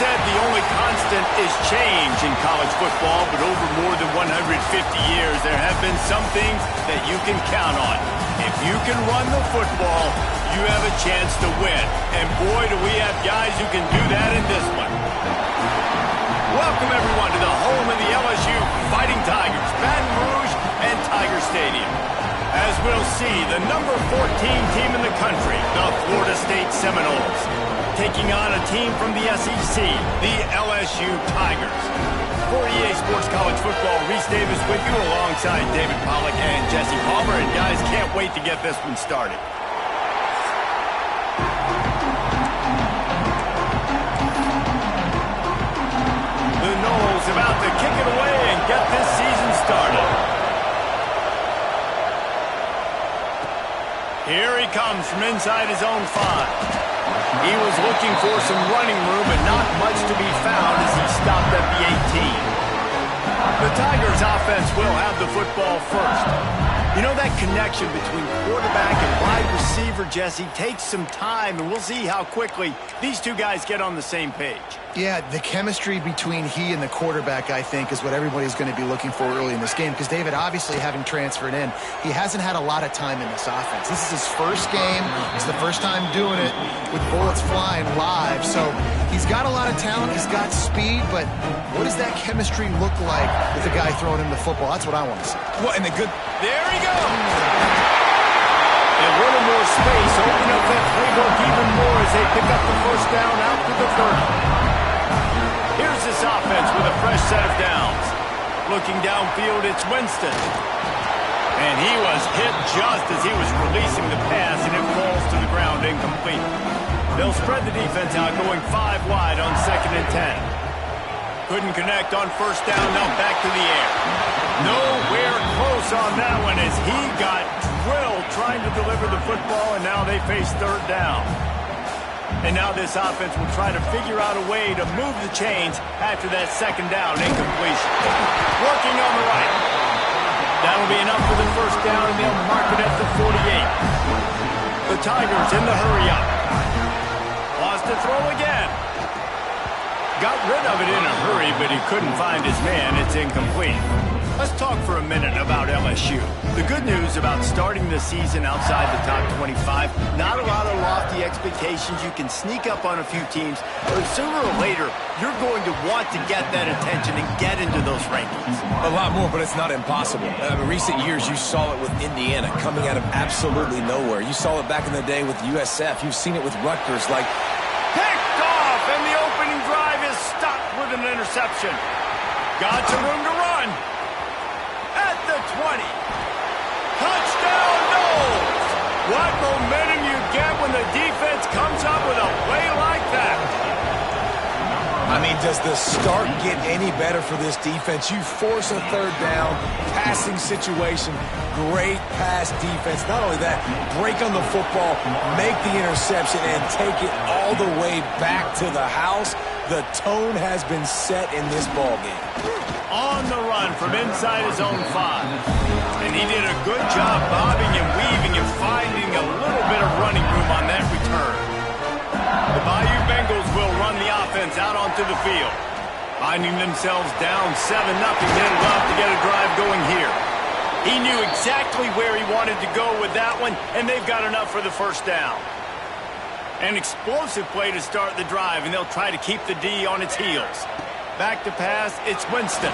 said the only constant is change in college football, but over more than 150 years, there have been some things that you can count on. If you can run the football, you have a chance to win. And boy, do we have guys who can do that in this one. Welcome, everyone, to the home of the LSU Fighting Tigers, Baton Rouge and Tiger Stadium. As we'll see, the number 14 team in the country, the Florida State Seminoles, taking on a team from the SEC, the LSU Tigers. For EA Sports College Football, Reese Davis with you alongside David Pollack and Jesse Palmer. And guys, can't wait to get this one started. The Noles about to kick it away and get this season started. Here he comes from inside his own 5. He was looking for some running room, but not much to be found as he stopped at the 18. The Tigers offense will have the football first. You know, that connection between quarterback and wide receiver, Jesse, takes some time, and we'll see how quickly these two guys get on the same page. Yeah, the chemistry between he and the quarterback, I think, is what everybody's going to be looking for early in this game. Because David, obviously, having transferred in, he hasn't had a lot of time in this offense. This is his first game. It's the first time doing it with bullets flying live. So he's got a lot of talent. He's got speed. But what does that chemistry look like with the guy throwing him the football? That's what I want to see. Well, and the good... There he goes! A little more space, open up that playbook even more as they pick up the first down out to the 30. Here's this offense with a fresh set of downs. Looking downfield, it's Winston. And he was hit just as he was releasing the pass, and it falls to the ground incomplete. They'll spread the defense out, going 5 wide on 2nd and 10. Couldn't connect on first down, now back to the air. Nowhere close on that one as he got drilled trying to deliver the football, and now they face 3rd down. And now this offense will try to figure out a way to move the chains after that 2nd down incompletion. Working on the right. That'll be enough for the first down, and they'll mark it at the 48. The Tigers in the hurry up. Lost to throw again. Got rid of it in a hurry, but he couldn't find his man. It's incomplete. Let's talk for a minute about LSU. The good news about starting the season outside the top 25, not a lot of lofty expectations. You can sneak up on a few teams, but sooner or later, you're going to want to get that attention and get into those rankings. A lot more, but it's not impossible. In recent years, you saw it with Indiana coming out of absolutely nowhere. You saw it back in the day with USF. You've seen it with Rutgers, like... Picked off, and the opening drive is stopped with an interception. Got some room to run. At the 20. Touchdown, Noles! What momentum you get when the defense comes up with a play like that. I mean, does the start get any better for this defense? You force a 3rd down, passing situation, great pass defense. Not only that, break on the football, make the interception, and take it all the way back to the house. The tone has been set in this ballgame. On the run from inside his own 5. And he did a good job bobbing and weaving and finding a little bit of running room on that return. The Bayou Bengals will run the offense out onto the field. Finding themselves down 7-0, they'd love to get a drive going here. He knew exactly where he wanted to go with that one, and they've got enough for the first down. An explosive play to start the drive, and they'll try to keep the D on its heels. Back to pass, it's Winston.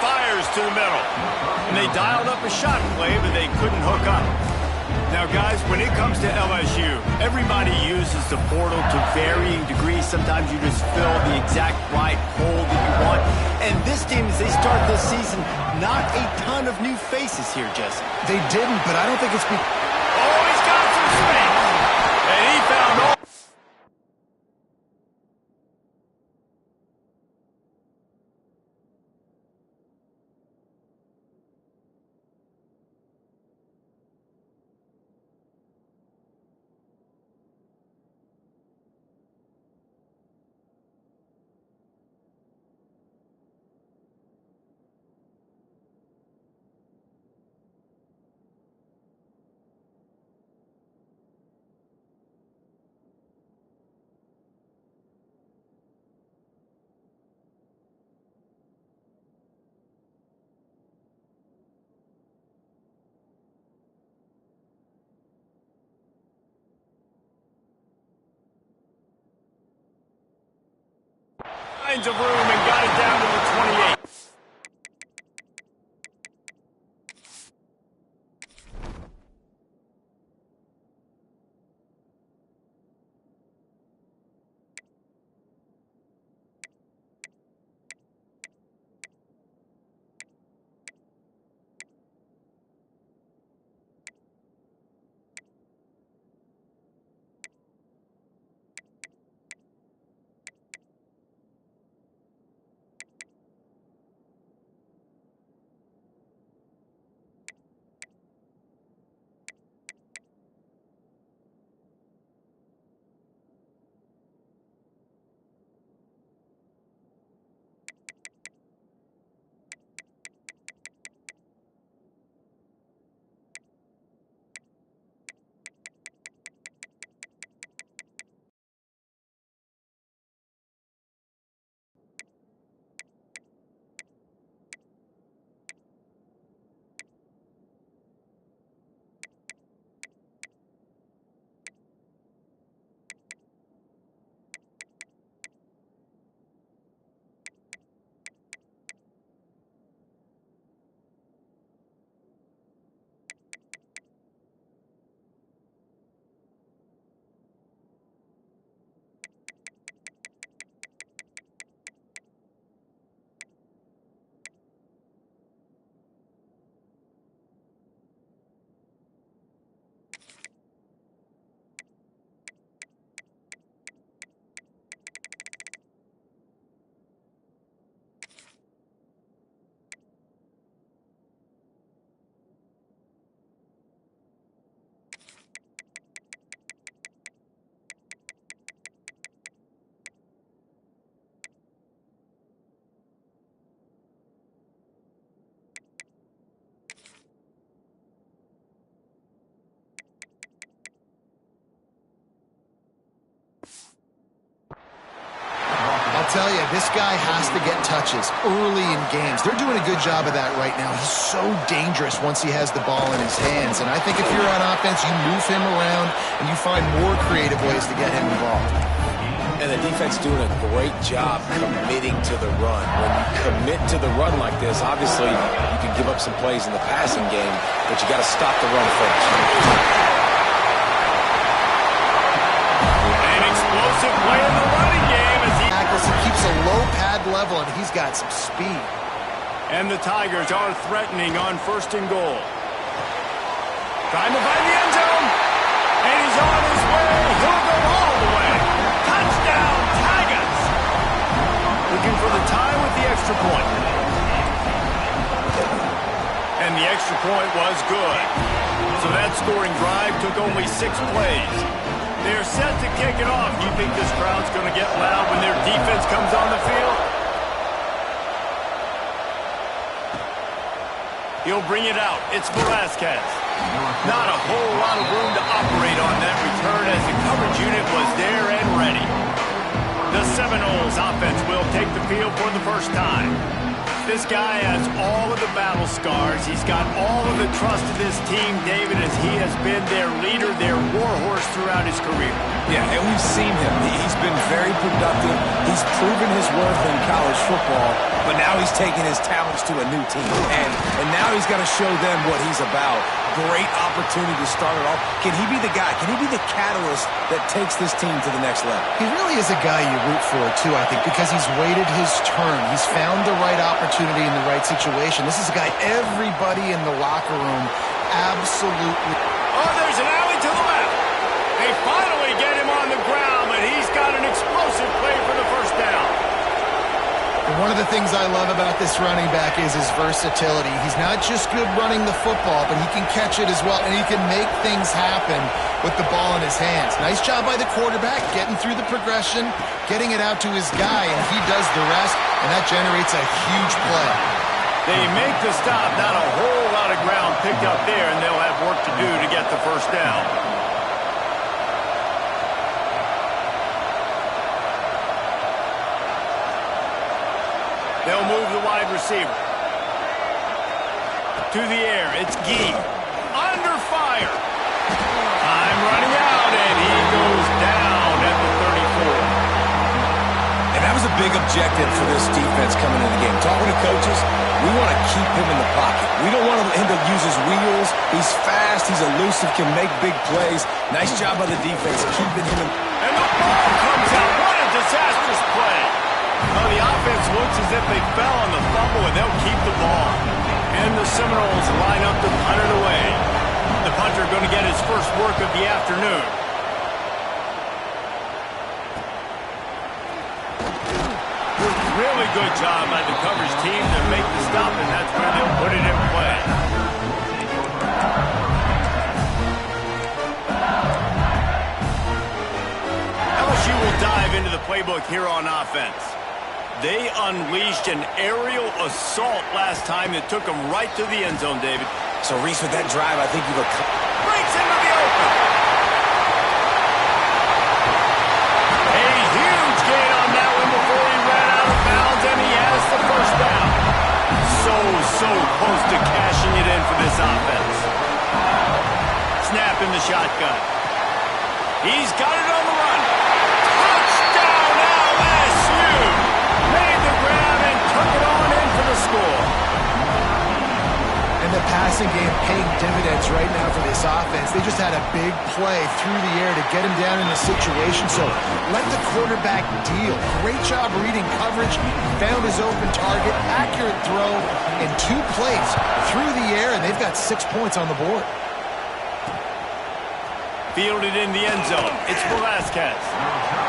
Fires to the middle. And they dialed up a shot play, but they couldn't hook up. Now, guys, when it comes to LSU, everybody uses the portal to varying degrees. Sometimes you just fill the exact right hole that you want. And this team, as they start this season, not a ton of new faces here, Jesse. They didn't, but I don't think it's... Oh, he's got some space. And he found all... signs of room and got it down to the 28. I'll tell you, this guy has to get touches early in games. They're doing a good job of that right now. He's so dangerous once he has the ball in his hands. And I think if you're on offense, you move him around and you find more creative ways to get him involved. And the defense doing a great job committing to the run. When you commit to the run like this, obviously you can give up some plays in the passing game, but you got to stop the run first. An explosive play in the running game as he keeps a low pad level, and he's got some speed. And the Tigers are threatening on 1st and goal. Trying to find the end zone. And he's on his way. He'll go all the way. Touchdown, Tigers. Looking for the tie with the extra point. And the extra point was good. So that scoring drive took only 6 plays. They're set to kick it off. Do you think this crowd's going to get loud when their defense comes on the field? He'll bring it out. It's Velasquez. Not a whole lot of room to operate on that return as the coverage unit was there and ready. The Seminoles offense will take the field for the first time. This guy has all of the battle scars. He's got all of the trust of this team, David, as he has been their leader, their warhorse throughout his career. Yeah, and we've seen him. He's been very productive. He's proven his worth in college football, but now he's taking his talents to a new team. And now he's got to show them what he's about. Great opportunity to start it off. Can he be the guy? Can he be the catalyst that takes this team to the next level? He really is a guy you root for, too, I think, because he's waited his turn. He's found the right opportunity in the right situation. This is a guy everybody in the locker room absolutely... Oh, there's an alley to the left. They finally get him on the ground, but he's got an explosive play for the first down. And one of the things I love about this running back is his versatility. He's not just good running the football, but he can catch it as well, and he can make things happen with the ball in his hands. Nice job by the quarterback, getting through the progression, getting it out to his guy, and he does the rest, and that generates a huge play. They make the stop, not a whole lot of ground picked up there, and they'll have work to do to get the first down. They'll move the wide receiver. To the air, it's Gee. Under fire. Time running out, and he goes down at the 34. And that was a big big objective for this defense coming into the game. Talking to coaches, we want to keep him in the pocket. We don't want him to use his wheels. He's fast, he's elusive, can make big plays. Nice job by the defense keeping him in. And the ball comes out. What a disastrous play. Well, the offense looks as if they fell on the fumble, and they'll keep the ball. And the Seminoles line up to punt it away. The punter going to get his first work of the afternoon. Really good job by the coverage team to make the stop, and that's where they'll put it in play. LSU will dive into the playbook here on offense. They unleashed an aerial assault last time that took them right to the end zone, David. So, Reese, with that drive, I think you've breaks into the open. A huge gain on that one before he ran out of bounds, and he has the first down. So close to cashing it in for this offense. Snap in the shotgun. He's got it on the run. Touchdown LSU! Made the grab and took it on in for the score. And the passing game paying dividends right now for this offense. They just had a big play through the air to get him down in the situation. So let the quarterback deal. Great job reading coverage. Found his open target. Accurate throw in 2 plays through the air, and they've got 6 points on the board. Fielded in the end zone. It's Velasquez.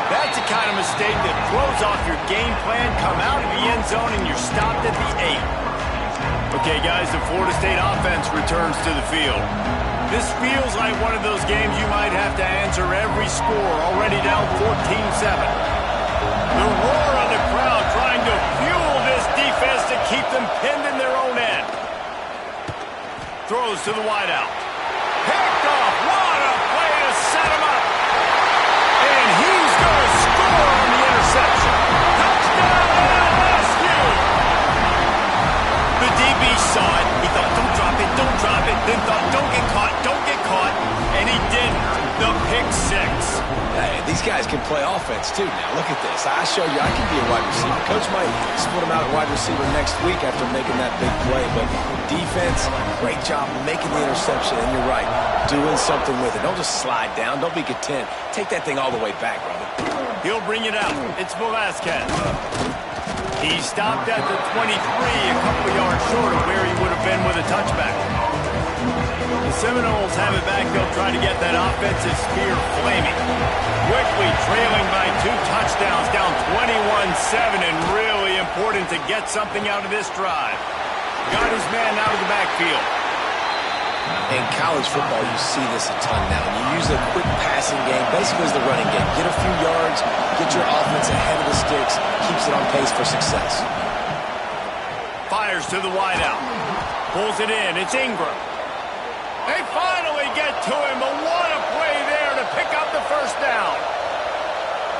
That's the kind of mistake that throws off your game plan. Come out of the end zone and you're stopped at the 8. Okay, guys, the Florida State offense returns to the field. This feels like one of those games you might have to answer every score, already down 14-7. The roar on the crowd trying to fuel this defense to keep them pinned in their own end. Throws to the wideout. Picked off. What a play to set him up. And he's going to score on the interception. Touchdown LSU. The DB saw it. He thought, don't drop it, don't drop it. Then thought, don't get caught, don't get caught. And he didn't. The pick 6. Hey, these guys can play offense, too. Now, look at this. I showed you I can be a wide receiver. Coach might split him out at wide receiver next week after making that big play. But defense, great job making the interception. And you're right, doing something with it. Don't just slide down. Don't be content. Take that thing all the way back, brother. He'll bring it out. It's Velasquez. He stopped at the 23, a couple yards short of where he would have been with a touchback. The Seminoles have it back. They'll try to get that offensive spear flaming. Quickly trailing by 2 touchdowns, down 21-7, and really important to get something out of this drive. Got his man out of the backfield. In college football, you see this a ton now. You use a quick passing game, basically as the running game. Get a few yards, get your offense ahead of the sticks, keeps it on pace for success. Fires to the wideout. Pulls it in. It's Ingram. They finally get to him, but what a play there to pick up the first down.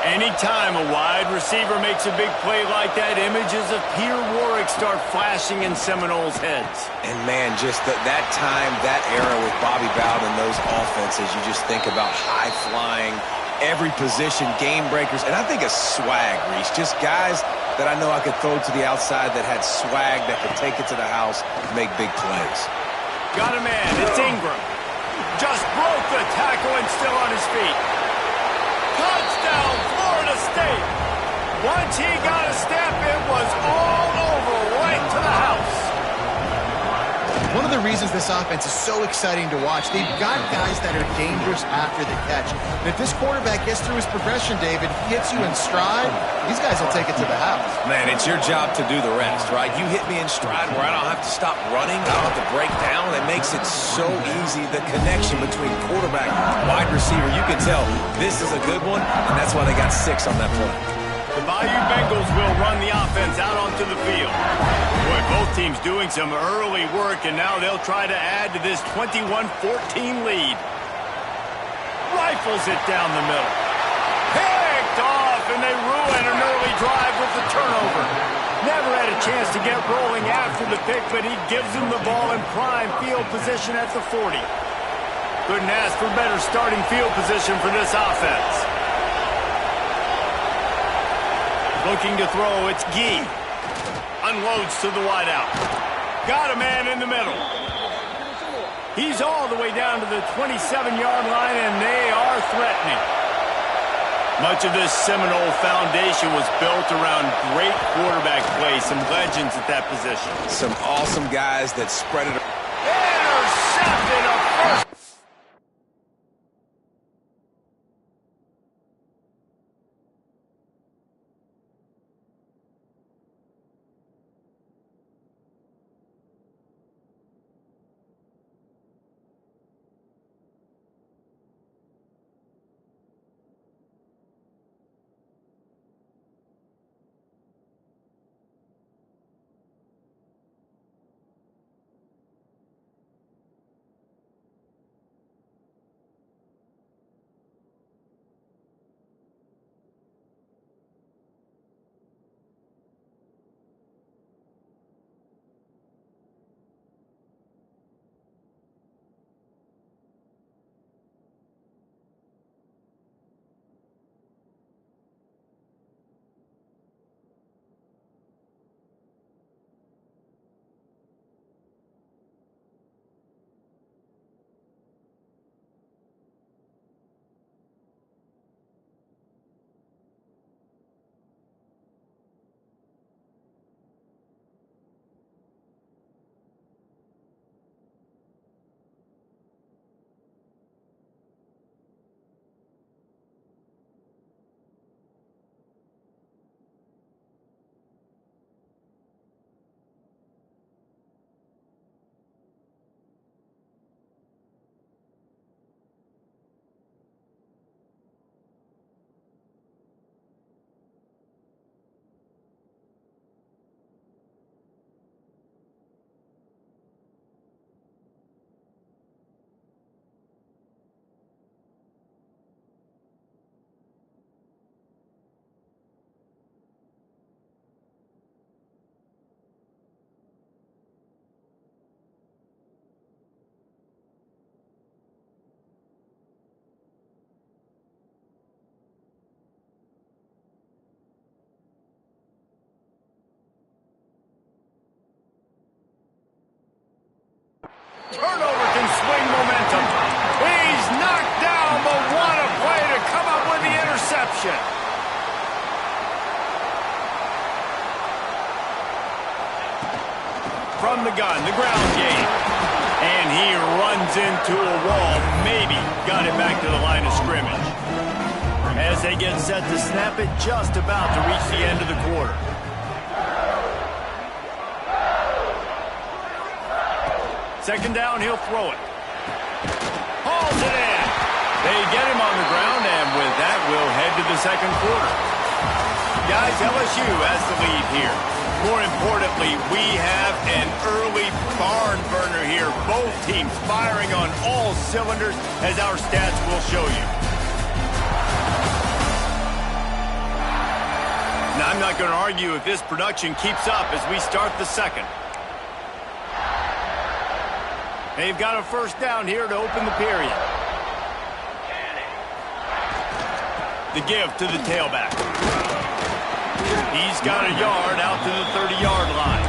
Anytime a wide receiver makes a big play like that, images of Peter Warwick start flashing in Seminoles' heads. And, man, just that time, that era with Bobby Bowden and those offenses, you just think about high-flying, every position, game breakers, and I think of swag, Reese. Just guys that I know I could throw to the outside that had swag, that could take it to the house, make big plays. Got a man. It's Ingram. Just broke the tackle and still on his feet. Touchdown, Florida State. Once he got a step, it was all over, right to the house. One of the reasons this offense is so exciting to watch, they've got guys that are dangerous after the catch. And if this quarterback gets through his progression, David, hits you in stride, these guys will take it to the house. Man, it's your job to do the rest, right? You hit me in stride where I don't have to stop running, I don't have to break down. It makes it so easy, the connection between quarterback and wide receiver. You can tell this is a good one, and that's why they got 6 on that play. The Bayou Bengals will run the offense out onto the field. Boy, both teams doing some early work, and now they'll try to add to this 21-14 lead. Rifles it down the middle. Picked off, and they ruin an early drive with the turnover. Never had a chance to get rolling after the pick, but he gives them the ball in prime field position at the 40. Couldn't ask for better starting field position for this offense. Looking to throw, it's Gee. Unloads to the wideout. Got a man in the middle. He's all the way down to the 27-yard line, and they are threatening. Much of this Seminole foundation was built around great quarterback play, some legends at that position. Some awesome guys that spread it. Intercepted a first. Turnover can swing momentum. He's knocked down, but what a play to come up with the interception. From the gun, the ground game. And he runs into a wall. Maybe got it back to the line of scrimmage. As they get set to snap it, just about to reach the end of the quarter. Second down, he'll throw it. Hauls it in. They get him on the ground, and with that, we'll head to the second quarter. Guys, LSU has the lead here. More importantly, we have an early barn burner here. Both teams firing on all cylinders, as our stats will show you. Now, I'm not going to argue if this production keeps up as we start the second. They've got a first down here to open the period. The give to the tailback. He's got a yard out to the 30-yard line.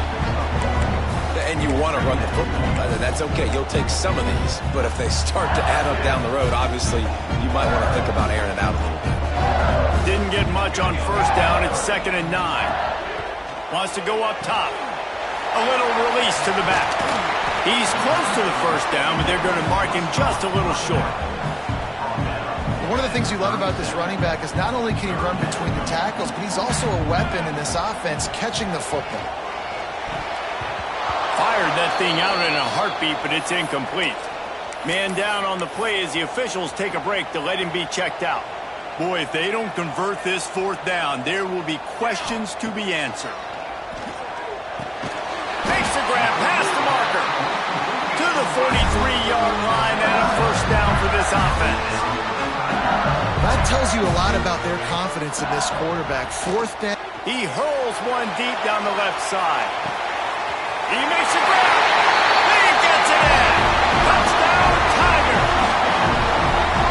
And you want to run the football. That's okay. You'll take some of these. But if they start to add up down the road, obviously, you might want to think about airing it out a little bit. Didn't get much on first down. It's 2nd and 9. Wants to go up top. A little release to the back. He's close to the first down, but they're going to mark him just a little short. One of the things you love about this running back is not only can he run between the tackles, but he's also a weapon in this offense catching the football. Fired that thing out in a heartbeat, but it's incomplete. Man down on the play as the officials take a break to let him be checked out. Boy, if they don't convert this fourth down, there will be questions to be answered. Takes the grab past the marker to the 43-yard line and a first down for this offense. That tells you a lot about their confidence in this quarterback. Fourth down. He hurls one deep down the left side. He makes a grab. He gets it in. Touchdown, Tiger.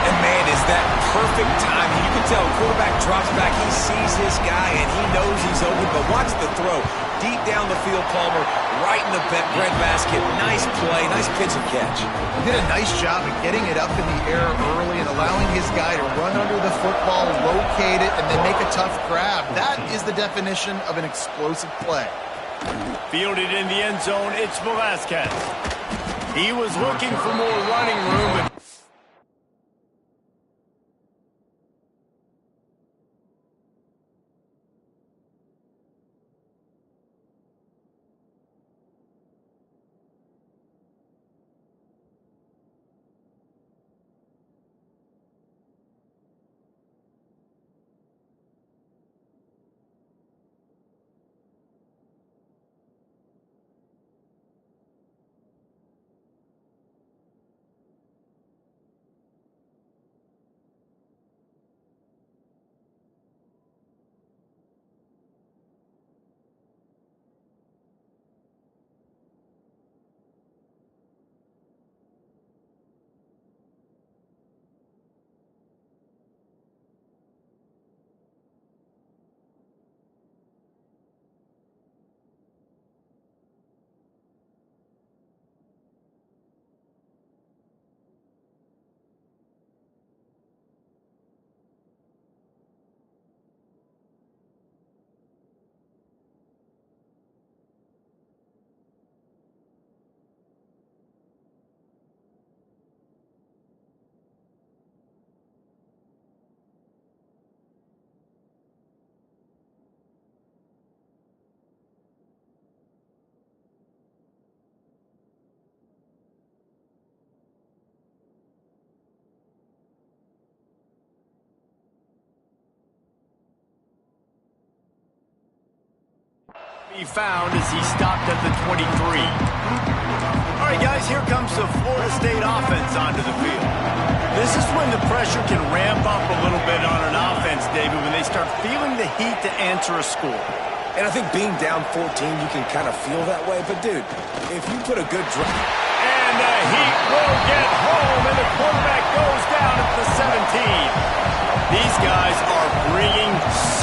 And man, is that perfect timing. You can tell quarterback drops back. He sees his guy, and he knows he's open. But watch the throw. Deep down the field, Palmer, right in the breadbasket. Nice play, nice pitch and catch. He did a nice job of getting it up in the air early and allowing his guy to run under the football, locate it, and then make a tough grab. That is the definition of an explosive play. Fielded in the end zone, it's Velasquez. He was looking for more running room. He found as he stopped at the 23. All right, guys, here comes the Florida State offense onto the field. This is when the pressure can ramp up a little bit on an offense, David, when they start feeling the heat to answer a score. And I think being down 14, you can kind of feel that way. But, dude, if you put a good drive... And the heat will get home, and the quarterback goes down at the 17. These guys are bringing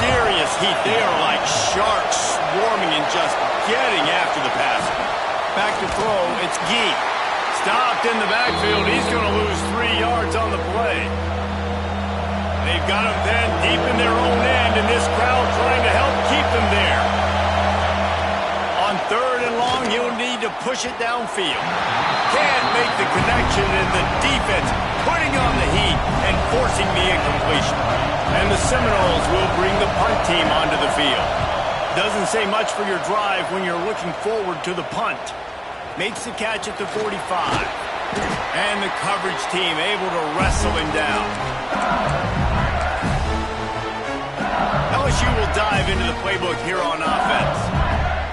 serious heat. They are like sharks swarming and just getting after the passer. Back to throw, it's Gee. Stopped in the backfield. He's going to lose 3 yards on the play. They've got him then deep in their own end, and this crowd trying to help keep them there. On 3rd and long, he'll need to push it downfield. Can't make the connection, and the defense putting on the heat and forcing the incompletion. And the Seminoles will bring the punt team onto the field. Doesn't say much for your drive when you're looking forward to the punt. Makes the catch at the 45. And the coverage team able to wrestle him down. LSU will dive into the playbook here on offense.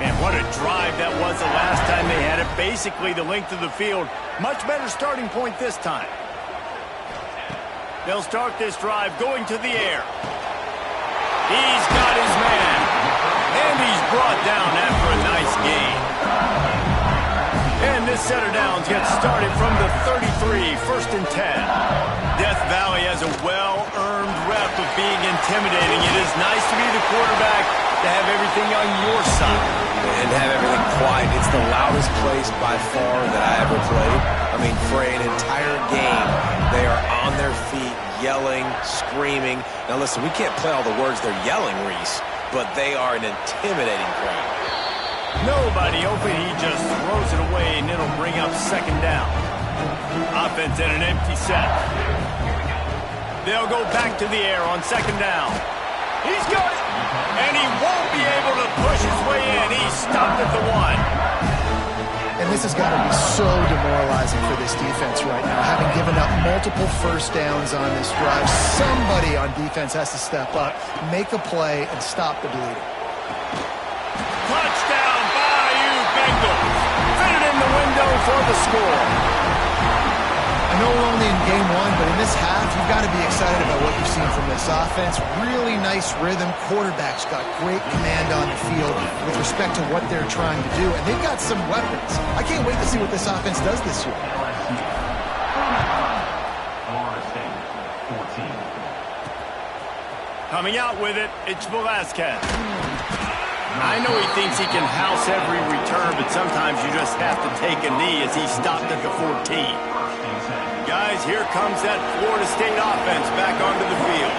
And what a drive that was the last time they had it. Basically the length of the field. Much better starting point this time. They'll start this drive going to the air. He's got his man. And he's brought down after a nice gain. And this set of downs gets started from the 33, 1st and 10. Death Valley has a well-earned rep of being intimidating. It is nice to be the quarterback, to have everything on your side. And have everything quiet. It's the loudest place by far that I ever played. I mean, for an entire game, they are on their feet, yelling, screaming. Now listen, we can't play all the words they're yelling, Reese, but they are an intimidating crowd. Nobody open, he just throws it away, and it'll bring up 2nd down. Offense in an empty set. They'll go back to the air on 2nd down. He's got it, and he won't be able to push his way in. He's stopped at the 1. And this has got to be so demoralizing for this defense right now. Having given up multiple 1st downs on this drive, somebody on defense has to step up, make a play, and stop the bleeding. Touchdown, Bayou Bengals. Fit it in the window for the score. I know we're only in game 1, but in this half, you've got to be excited about what you've seen from this offense. Really nice rhythm. Quarterback's got great command on the field with respect to what they're trying to do, and they've got some weapons. I can't wait to see what this offense does this year. Coming out with it, it's Velasquez. I know he thinks he can house every return, but sometimes you just have to take a knee as he stopped at the 14. Guys, here comes that Florida State offense back onto the field.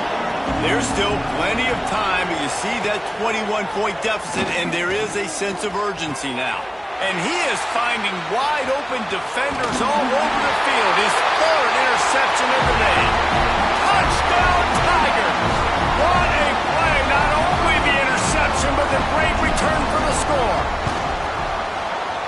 There's still plenty of time, but you see that 21-point deficit, and there is a sense of urgency now. And he is finding wide-open defenders all over the field. His third interception of the day. Touchdown, Tigers! What a play! Not only the interception, but the great return for the score.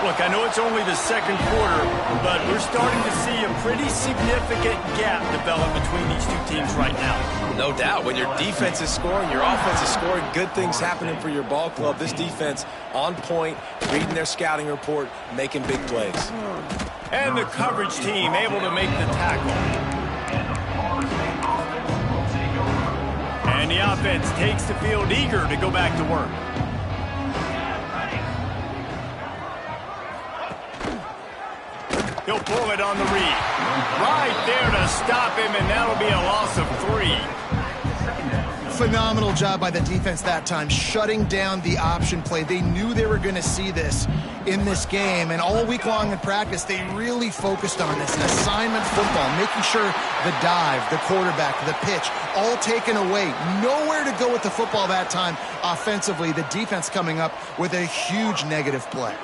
Look, I know it's only the second quarter, but we're starting to see a pretty significant gap develop between these two teams right now. No doubt. When your defense is scoring, your offense is scoring, good things happening for your ball club. This defense on point, reading their scouting report, making big plays. And the coverage team able to make the tackle. And the offense takes the field eager to go back to work. He'll pull it on the read. Right there to stop him, and that'll be a loss of 3. Phenomenal job by the defense that time, shutting down the option play. They knew they were going to see this in this game, and all week long in practice, they really focused on this. Assignment football, making sure the dive, the quarterback, the pitch, all taken away. Nowhere to go with the football that time offensively. The defense coming up with a huge negative play.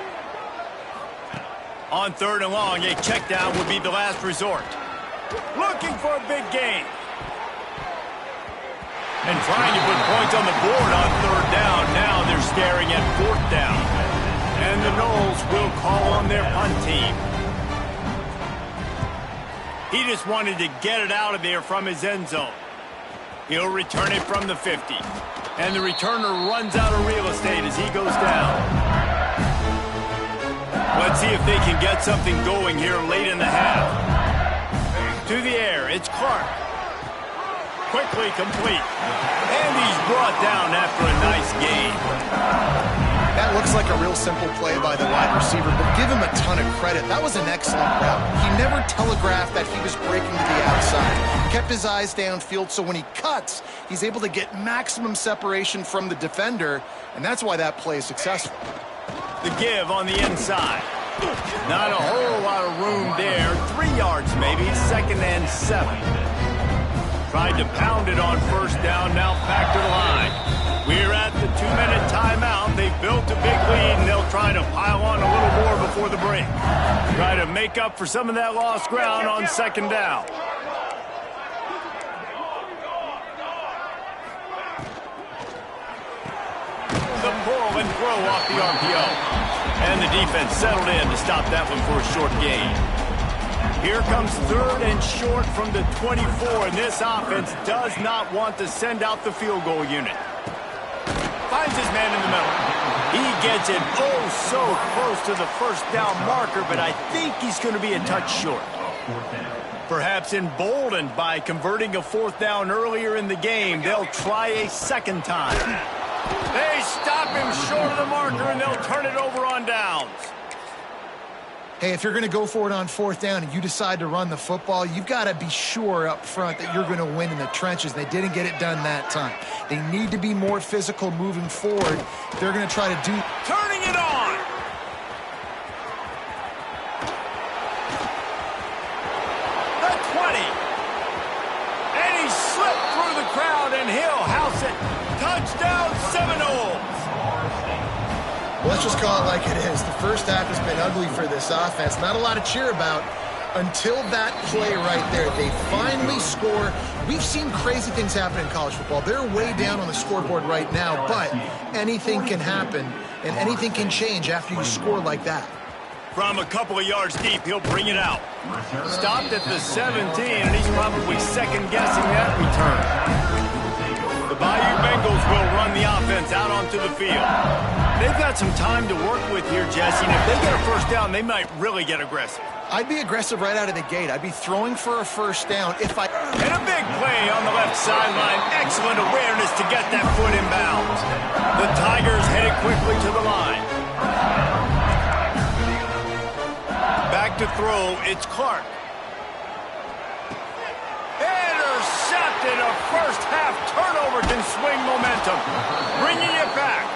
On 3rd and long, a check down would be the last resort. Looking for a big gain. And trying to put points on the board on 3rd down. Now they're staring at 4th down. And the Noles will call on their punt team. He just wanted to get it out of there from his end zone. He'll return it from the 50. And the returner runs out of real estate as he goes down. Let's see if they can get something going here late in the half. To the air, it's Clark. Quickly complete. And he's brought down after a nice gain. That looks like a real simple play by the wide receiver, but give him a ton of credit. That was an excellent route. He never telegraphed that he was breaking to the outside. Kept his eyes downfield, so when he cuts, he's able to get maximum separation from the defender, and that's why that play is successful. The give on the inside. Not a whole lot of room there. 3 yards maybe, 2nd and 7. Tried to pound it on 1st down, now back to the line. We're at the 2-minute timeout. They've built a big lead, and they'll try to pile on a little more before the break. Try to make up for some of that lost ground on 2nd down. The pull and throw off the RPO. And the defense settled in to stop that one for a short gain. Here comes 3rd and short from the 24, and this offense does not want to send out the field goal unit. Finds his man in the middle. He gets it oh so close to the 1st down marker, but I think he's going to be a touch short. Perhaps emboldened by converting a 4th down earlier in the game, they'll try a 2nd time. They stop him short of the marker, and they'll turn it over on downs. Hey, if you're going to go for it on 4th down and you decide to run the football, you've got to be sure up front that you're going to win in the trenches. They didn't get it done that time. They need to be more physical moving forward. They're going to try to do... Turning it on! The 20! And he slipped through the crowd, and he'll house it. Touchdown, Seminoles! Let's just call it like it is. The first half has been ugly for this offense. Not a lot to cheer about until that play right there. They finally score. We've seen crazy things happen in college football. They're way down on the scoreboard right now, but anything can happen, and anything can change after you score like that. From a couple of yards deep, he'll bring it out. Stopped at the 17, and he's probably second-guessing that return. The Bayou Bengals will run the offense out onto the field. They've got some time to work with here, Jesse, and if they get a 1st down, they might really get aggressive. I'd be aggressive right out of the gate. I'd be throwing for a 1st down if I... And a big play on the left sideline. Excellent awareness to get that foot in bounds. The Tigers headed quickly to the line. Back to throw, it's Clark. Intercepted, a first half half. Turnover can swing momentum. Bringing it back.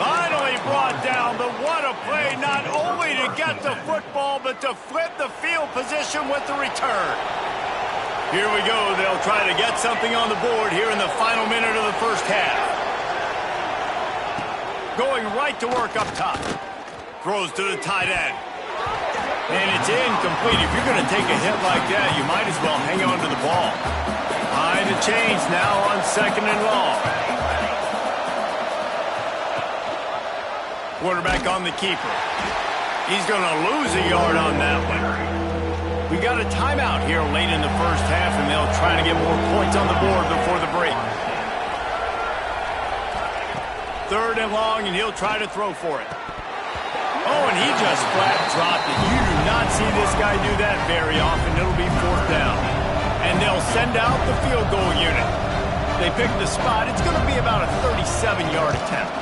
Finally brought down, but what a play, not only to get the football, but to flip the field position with the return. Here we go. They'll try to get something on the board here in the final minute of the first half. Going right to work up top. Throws to the tight end. And it's incomplete. If you're going to take a hit like that, you might as well hang on to the ball. Behind the chains now on 2nd and long. Quarterback on the keeper. He's going to lose a yard on that one. We got a timeout here late in the first half, and they'll try to get more points on the board before the break. 3rd and long, and he'll try to throw for it. Oh, and he just flat dropped it. You do not see this guy do that very often. It'll be 4th down. And they'll send out the field goal unit. They pick the spot. It's going to be about a 37-yard attempt.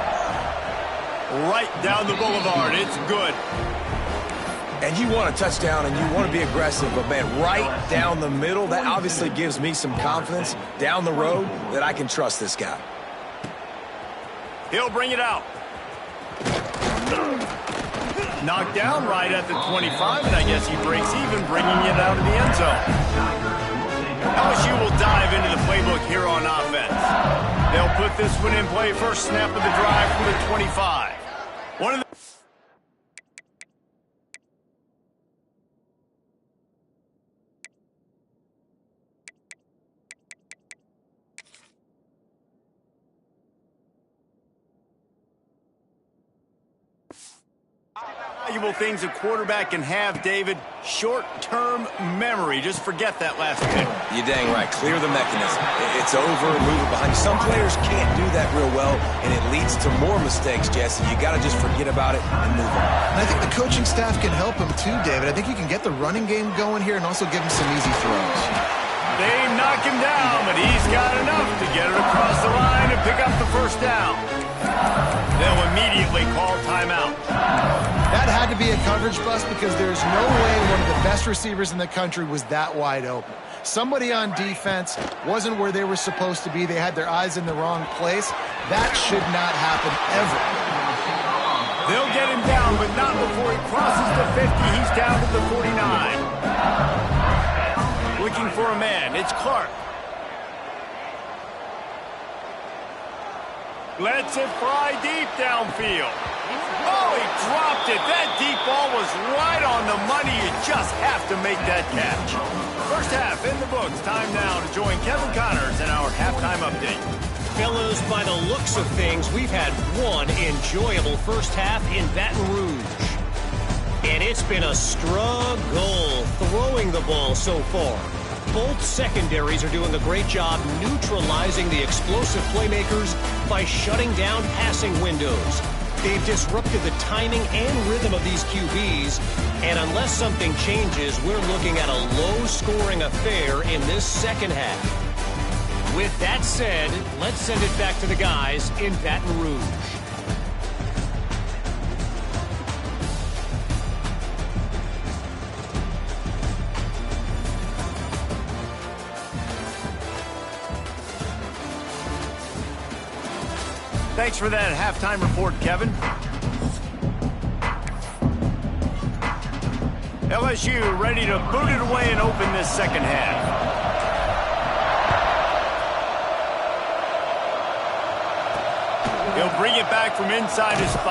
Right down the boulevard. It's good. And you want a touchdown and you want to be aggressive, but, man, right down the middle, that obviously gives me some confidence down the road that I can trust this guy. He'll bring it out. Knocked down right at the 25, and I guess he breaks even, bringing it out of the end zone. LSU will dive into the playbook here on offense. They'll put this one in play. First snap of the drive from the 25. One of the valuable things a quarterback can have, David. Short-term memory. Just forget that last pick. You're dang right. Clear the mechanism. It's over, move it behind you. Some players can't do that real well, and it leads to more mistakes, Jesse. You got to just forget about it and move on. And I think the coaching staff can help him too, David. I think you can get the running game going here and also give him some easy throws. They knock him down, but he's got enough to get it across the line and pick up the first down. They'll immediately call timeout. That had to be a coverage bust because there's no way one of the best receivers in the country was that wide open. Somebody on defense wasn't where they were supposed to be. They had their eyes in the wrong place. That should not happen ever. They'll get him down, but not before he crosses the 50. He's down to the 49. Looking for a man. It's Clark. Lets it fly deep downfield. Oh, he dropped it. That deep ball was right on the money. You just have to make that catch. First half in the books. Time now to join Kevin Connors in our halftime update. Fellas, by the looks of things, we've had one enjoyable first half in Baton Rouge. And it's been a struggle throwing the ball so far. Both secondaries are doing a great job neutralizing the explosive playmakers by shutting down passing windows. They've disrupted the timing and rhythm of these QBs, and unless something changes, we're looking at a low-scoring affair in this second half. With that said, let's send it back to the guys in Baton Rouge. Thanks for that halftime report, Kevin. LSU ready to boot it away and open this second half. He'll bring it back from inside his 5.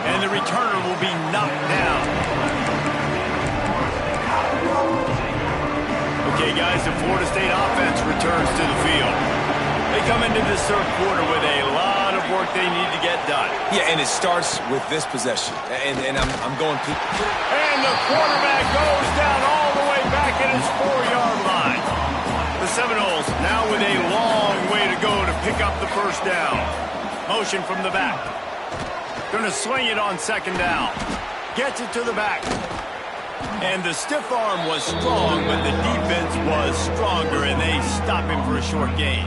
And the returner will be knocked down. Okay, guys, the Florida State offense returns to the field. They come into this third quarter with a lot of work they need to get done. Yeah, and it starts with this possession. And I'm going to... And the quarterback goes down all the way back at his 4-yard line. The Seminoles now with a long way to go to pick up the first down. Motion from the back. Going to swing it on second down. Gets it to the back. And the stiff arm was strong, but the defense was stronger, and they stop him for a short gain.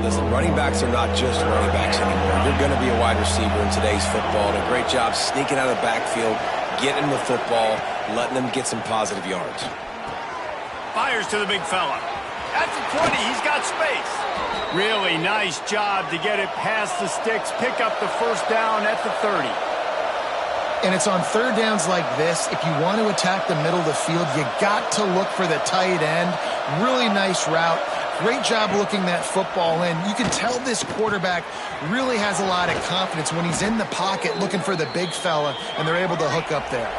Listen, running backs are not just running backs anymore. They're going to be a wide receiver in today's football. And a great job sneaking out of the backfield, getting the football, letting them get some positive yards. Fires to the big fella. At the 20, he's got space. Really nice job to get it past the sticks, pick up the first down at the 30. And it's on third downs like this. If you want to attack the middle of the field, you got to look for the tight end. Really nice route. Great job looking that football in. You can tell this quarterback really has a lot of confidence when he's in the pocket looking for the big fella, and they're able to hook up there.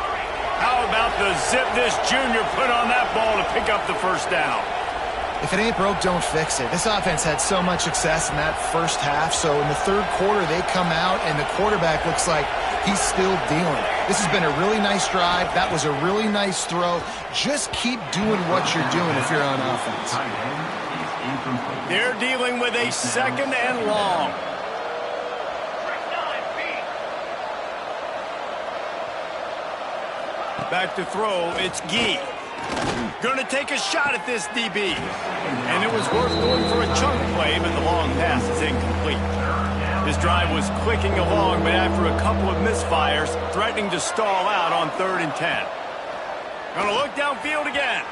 How about the zip this junior put on that ball to pick up the first down? If it ain't broke, don't fix it. This offense had so much success in that first half, so in the third quarter they come out and the quarterback looks like he's still dealing. This has been a really nice drive. That was a really nice throw. Just keep doing what you're doing if you're on offense. They're dealing with a second and long. Back to throw, it's Gee. Going to take a shot at this DB. And it was worth going for a chunk play, but the long pass is incomplete. His drive was clicking along, but after a couple of misfires, threatening to stall out on 3rd and 10. Going to look downfield again.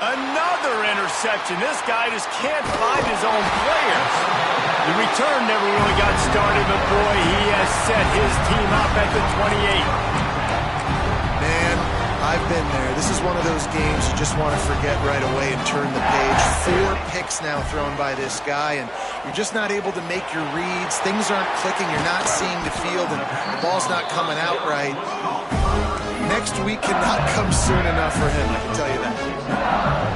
Another interception. This guy just can't find his own players. The return never really got started, but boy, he has set his team up at the 28. Man, I've been there. This is one of those games you just want to forget right away and turn the page. 4 picks now thrown by this guy, and you're just not able to make your reads. Things aren't clicking. You're not seeing the field, and the ball's not coming out right. Next week cannot come soon enough for him, I can tell you that.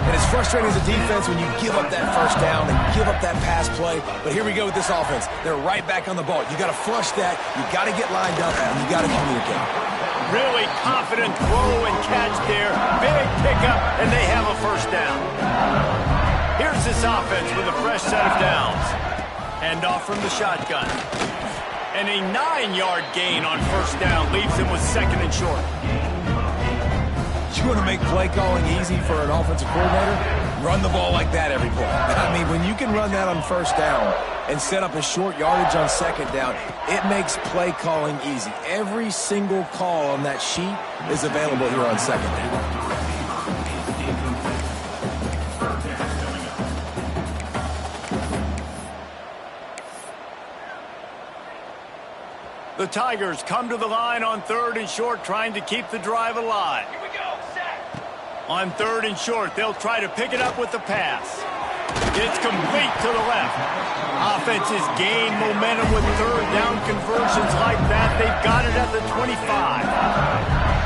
And it's frustrating as a defense when you give up that first down and give up that pass play. But here we go with this offense. They're right back on the ball. You got to flush that. You got to get lined up, and you got to communicate. Really confident throw and catch there. Big pickup, and they have a first down. Here's this offense with a fresh set of downs. Hand off from the shotgun. And a 9-yard gain on first down leaves him with 2nd and short. You want to make play calling easy for an offensive coordinator? Run the ball like that every play. I mean, when you can run that on first down and set up a short yardage on 2nd down, it makes play calling easy. Every single call on that sheet is available here on 2nd down. The Tigers come to the line on 3rd and short, trying to keep the drive alive. Here we go, set. On 3rd and short, they'll try to pick it up with the pass. It's complete to the left. Offenses gain momentum with 3rd down conversions like that. They've got it at the 25.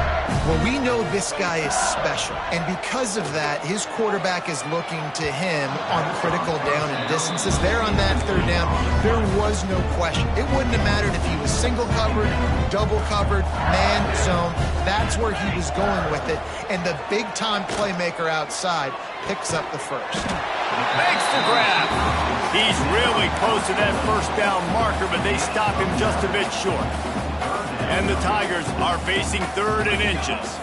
Well, we know this guy is special, and because of that, his quarterback is looking to him on critical down and distances. There on that 3rd down, there was no question. It wouldn't have mattered if he was single covered, double covered, man zone. That's where he was going with it, and the big-time playmaker outside picks up the first. Makes the grab. He's really close to that first down marker, but they stop him just a bit short. And the Tigers are facing 3rd and inches.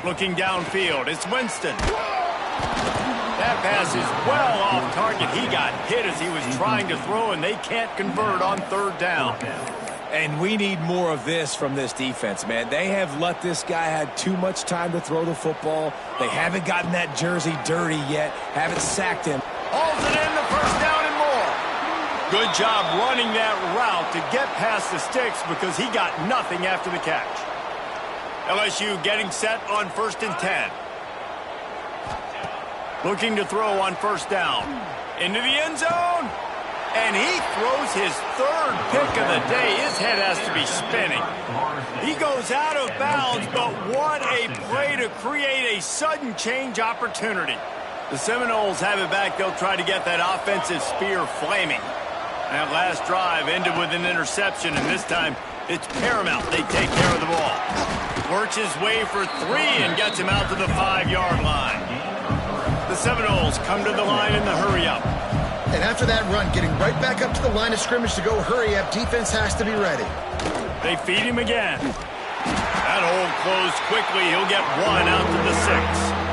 Looking downfield, it's Winston. That pass is well off target. He got hit as he was trying to throw, and they can't convert on 3rd down. And we need more of this from this defense, man. They have let this guy have too much time to throw the football. They haven't gotten that jersey dirty yet, haven't sacked him. Hauls it in, the first down and more. Good job running that route to get past the sticks because he got nothing after the catch. LSU getting set on 1st and 10. Looking to throw on 1st down. Into the end zone. And he throws his 3rd pick of the day. His head has to be spinning. He goes out of bounds, but what a play to create a sudden change opportunity. The Seminoles have it back. They'll try to get that offensive spear flaming. That last drive ended with an interception, and this time it's paramount they take care of the ball. Works his way for 3 and gets him out to the 5-yard line. The Seminoles come to the line in the hurry-up. And after that run, getting right back up to the line of scrimmage to go hurry-up, defense has to be ready. They feed him again. That hole closed quickly. He'll get 1 out to the 6.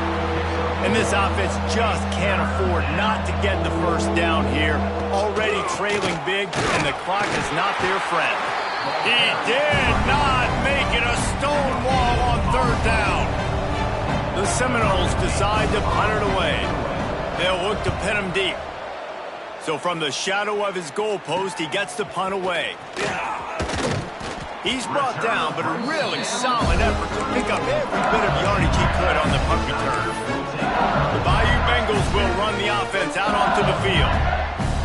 And this offense just can't afford not to get the first down here. Already trailing big, and the clock is not their friend. He did not make it a stone wall on 3rd down. The Seminoles decide to punt it away. They'll look to pin him deep. So from the shadow of his goalpost, he gets the punt away. He's brought down, but a really solid effort to pick up every bit of yardage he could on the punt return. The Bayou Bengals will run the offense out onto the field.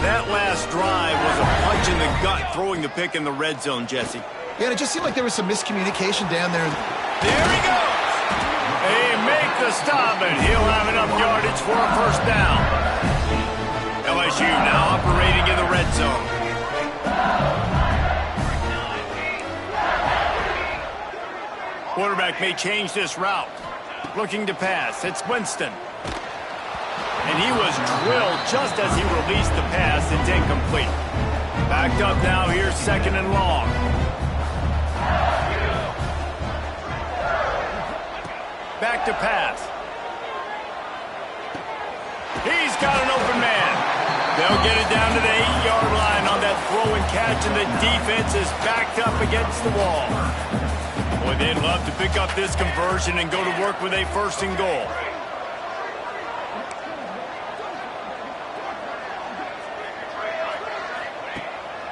That last drive was a punch in the gut, throwing the pick in the red zone, Jesse. Yeah, and it just seemed like there was some miscommunication down there. There he goes! They make the stop, and he'll have enough yardage for a first down. LSU now operating in the red zone. Quarterback may change this route. Looking to pass. It's Winston. And he was drilled just as he released the pass. It's incomplete. Backed up now. Here's second and long. Back to pass. He's got an open man. They'll get it down to the 8-yard line on that throw and catch, and the defense is backed up against the wall. Boy, they'd love to pick up this conversion and go to work with a first and goal.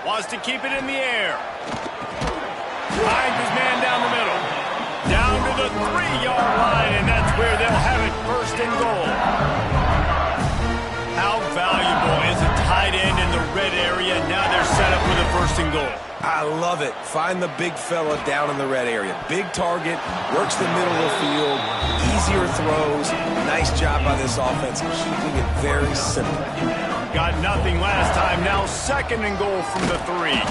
Wants to keep it in the air. Finds his man down the middle. Down to the 3-yard line, and that's where they'll have it first and goal. How valuable is a tight end in the red area? Now they're set up with a first and goal. I love it. Find the big fella down in the red area. Big target, works the middle of the field, easier throws. Nice job by this offense, keeping it very simple. Got nothing last time. Now second and goal from the 3.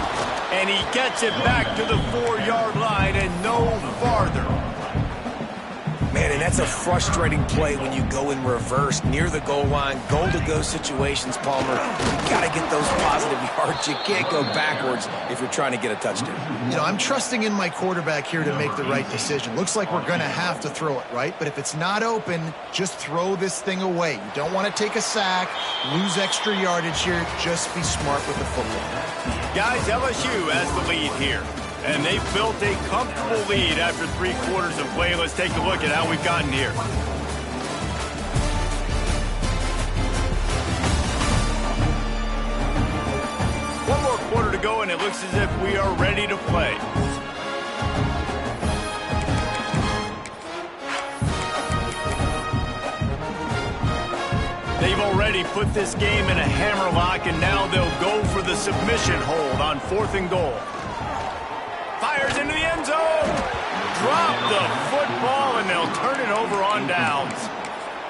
And he gets it back to the 4-yard line and no farther. Man, and that's a frustrating play when you go in reverse near the goal line. Goal-to-go situations, Palmer. You got to get those positive yards. You can't go backwards if you're trying to get a touchdown. You know, I'm trusting in my quarterback here to make the right decision. Looks like we're going to have to throw it, right? But if it's not open, just throw this thing away. You don't want to take a sack, lose extra yardage here. Just be smart with the football. Guys, LSU has the lead here. And they've built a comfortable lead after 3 quarters of play. Let's take a look at how we've gotten here. One more quarter to go, and it looks as if we are ready to play. They've already put this game in a hammerlock, and now they'll go for the submission hold on 4th and goal. Fires into the end zone. Drop the football, and they'll turn it over on downs.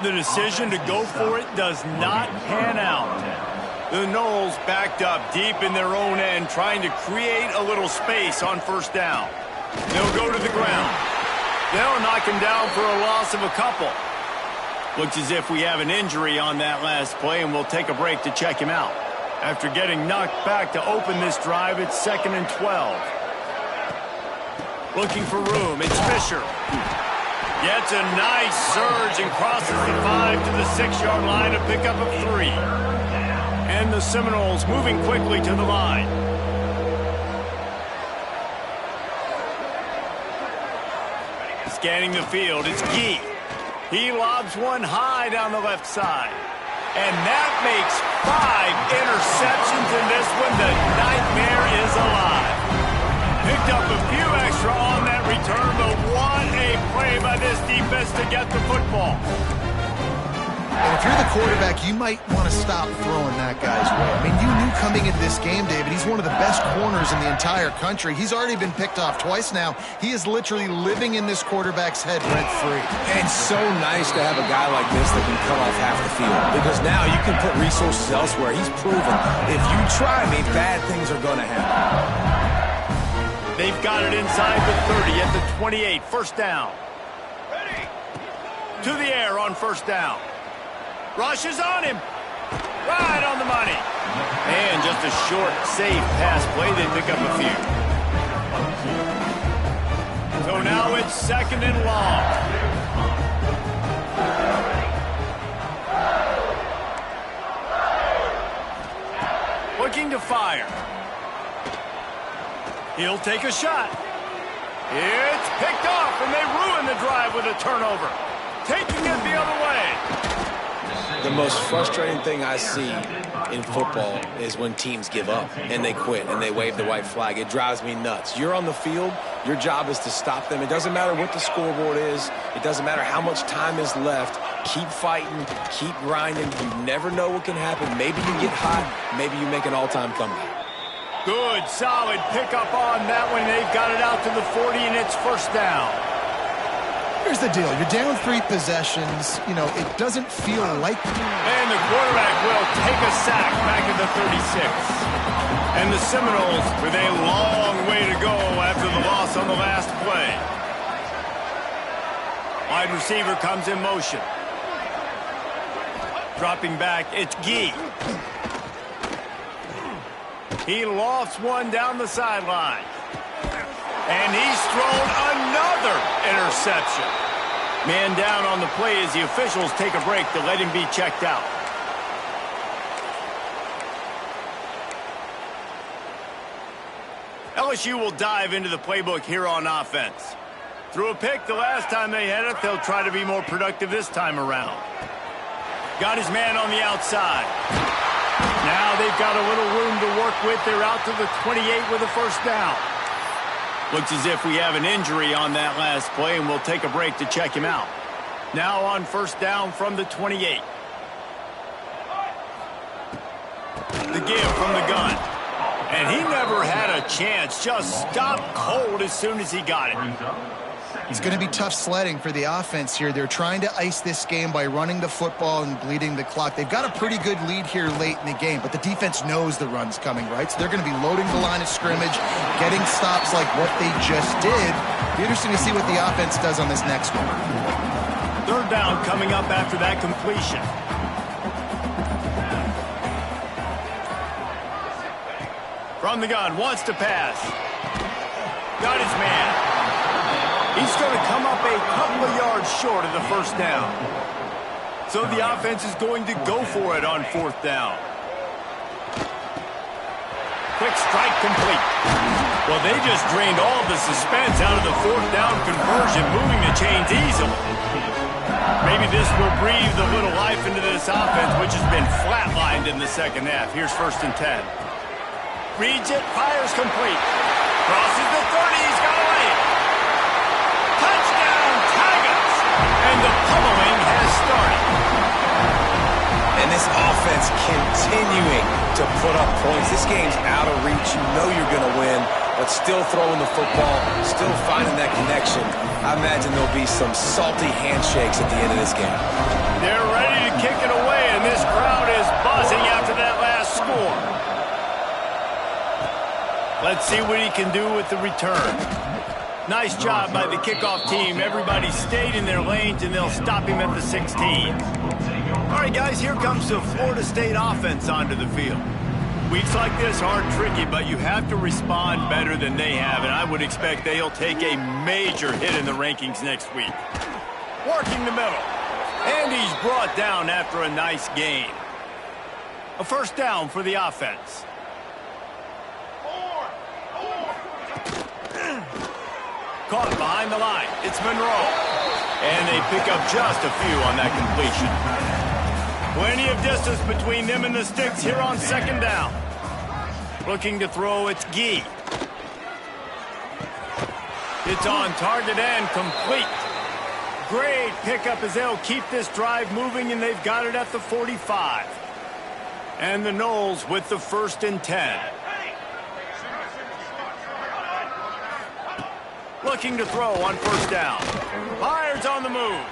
The decision to go for it does not pan out. The Noles backed up deep in their own end, trying to create a little space on first down. They'll go to the ground. They'll knock him down for a loss of a couple. Looks as if we have an injury on that last play, and we'll take a break to check him out. After getting knocked back to open this drive, it's 2nd and 12. Looking for room, it's Fisher. Gets a nice surge and crosses the 5 to the 6-yard line to pick up a 3. And the Seminoles moving quickly to the line. Scanning the field, it's Gee. He lobs one high down the left side. And that makes 5 interceptions in this one. The nightmare is alive. Picked up a few extra on that return, but what a play by this defense to get the football. And if you're the quarterback, you might want to stop throwing that guy's way. I mean, you knew coming into this game, David, he's one of the best corners in the entire country. He's already been picked off twice now. He is literally living in this quarterback's head rent-free. And so nice to have a guy like this that can cut off half the field, because now you can put resources elsewhere. He's proven if you try me, bad things are going to happen. They've got it inside the 30 at the 28. First down. To the air on first down. Rushes on him. Right on the money. And just a short, safe pass play. They pick up a few. So now it's 2nd and long. Looking to fire. He'll take a shot. It's picked off, and they ruin the drive with a turnover. Taking it the other way. The most frustrating thing I see in football is when teams give up and they quit and they wave the white flag. It drives me nuts. You're on the field. Your job is to stop them. It doesn't matter what the scoreboard is. It doesn't matter how much time is left. Keep fighting. Keep grinding. You never know what can happen. Maybe you get hot. Maybe you make an all-time comeback. Good, solid pickup on that one. They've got it out to the 40, and it's first down. Here's the deal. You're down 3 possessions. You know, it doesn't feel like... And the quarterback will take a sack back at the 36. And the Seminoles with a long way to go after the loss on the last play. Wide receiver comes in motion. Dropping back, it's Gee. He lofts one down the sideline. And he's thrown another interception. Man down on the play as the officials take a break to let him be checked out. LSU will dive into the playbook here on offense. Threw a pick the last time they had it. They'll try to be more productive this time around. Got his man on the outside. Now they've got a little room to work with. They're out to the 28 with a first down. Looks as if we have an injury on that last play, and we'll take a break to check him out. Now on first down from the 28. The give from the gun. And he never had a chance. Just stopped cold as soon as he got it. It's going to be tough sledding for the offense here. They're trying to ice this game by running the football and bleeding the clock. They've got a pretty good lead here late in the game, but the defense knows the run's coming, right? So they're going to be loading the line of scrimmage, getting stops like what they just did. It'll be interesting to see what the offense does on this next one. Third down coming up after that completion. From the gun, wants to pass. Got his man. He's going to come up a couple of yards short of the first down. So the offense is going to go for it on fourth down. Quick strike complete. Well, they just drained all of the suspense out of the fourth down conversion, moving the chains easily. Maybe this will breathe a little life into this offense, which has been flatlined in the second half. Here's first and 10. Reads it, fires complete. Crosses the 30, he's got away. Touchdown, Tigers! And the pummeling has started. And this offense continuing to put up points. This game's out of reach. You know you're going to win, but still throwing the football, still finding that connection. I imagine there'll be some salty handshakes at the end of this game. They're ready to kick it away, and this crowd is buzzing after that last score. Let's see what he can do with the return. Nice job by the kickoff team. Everybody stayed in their lanes, and they'll stop him at the 16. All right, guys, here comes the Florida State offense onto the field. Weeks like this aren't tricky, but you have to respond better than they have, and I would expect they'll take a major hit in the rankings next week. Working the middle, and he's brought down after a nice gain. A first down for the offense. Caught behind the line. It's Monroe. And they pick up just a few on that completion. Plenty of distance between them and the sticks here on second down. Looking to throw, it's Gee. It's on target and complete. Great pickup as they'll keep this drive moving, and they've got it at the 45. And the Noles with the first and 10. Looking to throw on first down. Fires on the move.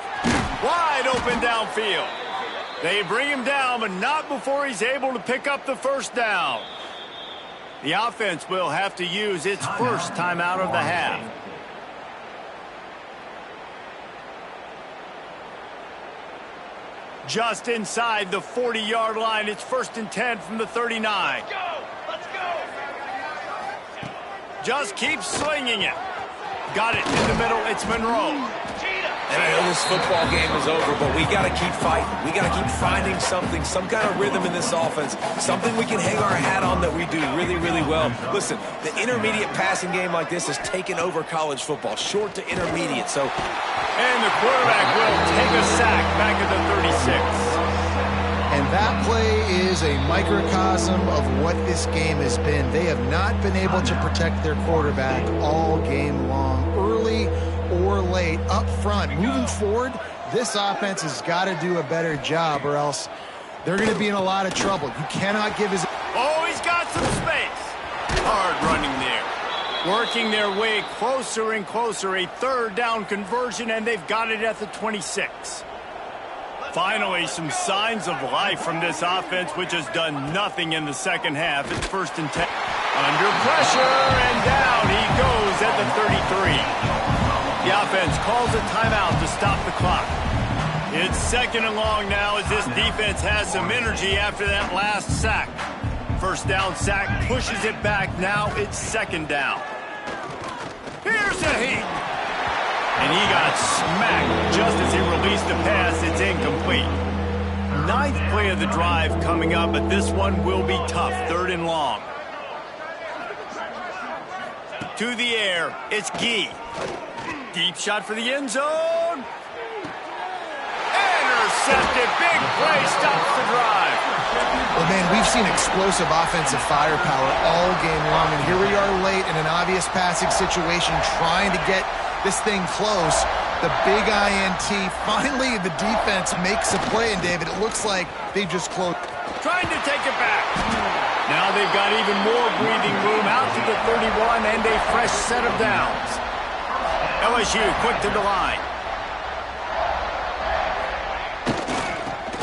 Wide open downfield. They bring him down, but not before he's able to pick up the first down. The offense will have to use its first timeout of the half. Just inside the 40-yard line. It's first and 10 from the 39. Let's go! Let's go! Just keep slinging it. Got it in the middle. It's Monroe. And I know this football game is over, but we got to keep fighting. We got to keep finding something, some kind of rhythm in this offense, something we can hang our hat on that we do really, really well. Listen, the intermediate passing game like this has taken over college football, short to intermediate. And the quarterback will take a sack back at the 36. is a microcosm of what this game has been. They have not been able to protect their quarterback all game long, early or late, up front. Moving forward, this offense has got to do a better job, or else they're going to be in a lot of trouble. You cannot give his... Oh, he's got some space. Hard running there. Working their way closer and closer. A third down conversion, and they've got it at the 26. Finally, some signs of life from this offense, which has done nothing in the second half. It's 1st and 10. Under pressure, and down he goes at the 33. The offense calls a timeout to stop the clock. It's 2nd and long now as this defense has some energy after that last sack. 1st down sack pushes it back. Now it's 2nd down. Here's a heat. And he got smacked just as he released the pass. It's incomplete. 9th play of the drive coming up, but this one will be tough. 3rd and long. To the air, it's Gee. Deep shot for the end zone. Intercepted. Big play stops the drive. Well, man, we've seen explosive offensive firepower all game long, and here we are late in an obvious passing situation trying to get this thing close. The big INT. Finally, the defense makes a play, and David, it looks like they just closed. Trying to take it back. Now they've got even more breathing room out to the 31 and a fresh set of downs. LSU quick to the line.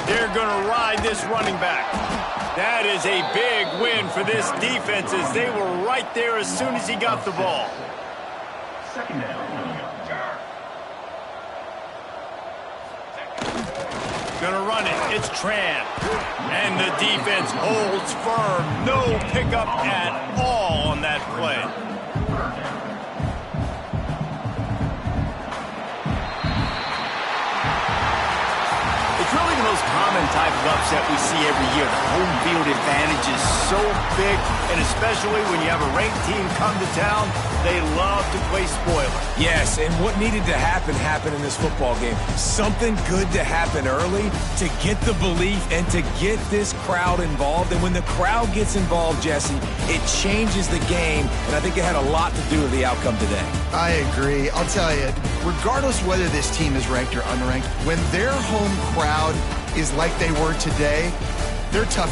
They're going to ride this running back. That is a big win for this defense as they were right there as soon as he got the ball. 2nd down. Gonna run it. It's Tran. And the defense holds firm. No pickup at all on that play. It's really the most common type of upset we see every year. The home field advantage is so big, and especially when you have a ranked team come to town, they love to play spoiler. Yes, and what needed to happen happened in this football game. Something good to happen early to get the belief and to get this crowd involved. And when the crowd gets involved, Jesse, it changes the game, and I think it had a lot to do with the outcome today. I agree. I'll tell you, regardless whether this team is ranked or unranked, when their home crowd is like they were today, they're tough.